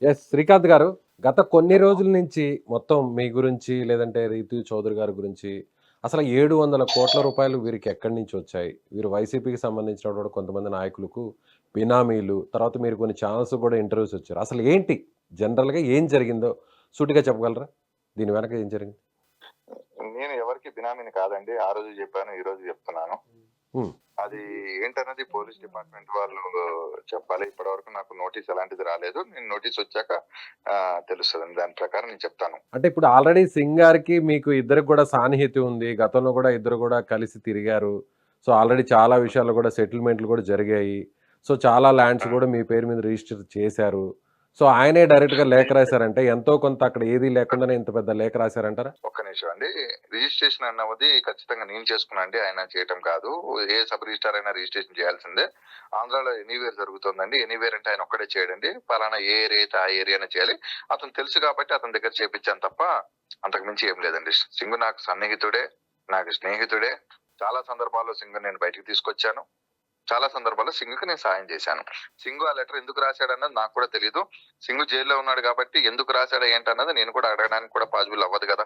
శ్రీకాంత్ గారు, గత కొన్ని రోజుల నుంచి మొత్తం మీ గురించి లేదంటే రీతూ చౌదరి గారి గురించి అసలు రూ. 700,00,00,000 వీరికి ఎక్కడి నుంచొచ్చాయి? వీరు వైసీపీకి సంబంధించినటువంటి కొంతమంది నాయకులకు బినామీలు, తర్వాత మీరు కొన్ని ఛానల్స్‌కి గూడా ఇంటర్వ్యూస్ ఇచ్చారు. అసలు ఏంటి? జనరల్‌గా ఏం జరిగిందో సూటిగా చెప్పగలరా? దీని వెనక ఏం జరిగింది? నేను ఎవరికీ బినామీని కాదండి. ఆ రోజు జెప్పాను, ఈ రోజు జెప్తున్నాను. హ్మ్. అది ఏంటన్నది పోలీస్ డిపార్ట్‌మెంట్ వాళ్ళు చెప్పాలి. ఇప్పటివరకు నాకు నోటీస్ ఎలాంటిది రాలేదు. నేను నోటీస్ వచ్చాక తెలుస్తదండి. దాని ప్రకారం నేను చెప్తాను. అంటే ఇప్పుడు ఆల్రెడీ 'సింగ్' గారికి మీకు ఇద్దరికి గూడా సాన్నిహిత్య ఉంది. గతంలో గూడా ఇద్దరు గూడా కలిసి తిరిగారు. సో, ఆల్రెడీ చాలా విషయాల్లో గూడా సెటిల్‌మెంట్‌లు గూడా జరిగాయి. సో, చాలా ల్యాండ్స్ హ్మ్. గూడా మీ పేరు మీద రిజిస్టర్ చేశారు. సో, ఆయనే డైరెక్ట్‌గా లేఖ రాసారంటే ఎంతో కొంత అక్కడ ఏది లేకుండానే ఇంత పెద్ద లేఖ రాసారంటారా? ఒక్క నిమిషం అండి. రిజిస్ట్రేషన్ అన్నది ఖచ్చితంగా నేను చేసుకున్నా అండి. ఆయన చేయటం కాదు. ఏ సబ్ రిజిస్ట్రార్ అయినా రిజిస్ట్రేషన్ చేయాల్సిందే. ఆంధ్రాలో ఎనీవేర్ జరుగుతుందండి. ఎనీవేర్ అంటే ఆయన ఒక్కడే చేయడండి. పలానా ఏ ఏరియా అయితే ఆ ఏరియానే చేయాలి. అతను తెలుసు కాబట్టి అతని దగ్గర చేపిచ్చాను తప్ప అంతకు మించి ఏం లేదండి. సింగు నాకు సన్నిహితుడే, నాకు స్నేహితుడే. చాలా సందర్భాల్లో సింగుని నేను బయటికి తీసుకొచ్చాను. చాలా సందర్భాల్లో సింగుకి నేను సహాయం చేశాను. సింగు ఆ లెటర్ ఎందుకు రాశాడన్నది నాకు కూడా తెలీదు. సింగు జైల్‌లో ఉన్నాడు కాబట్టి ఎందుకు రాశాడా ఏంటన్నది నేను కూడా అడగడానికి కూడా పాజిబుల్ అవ్వదు గదా!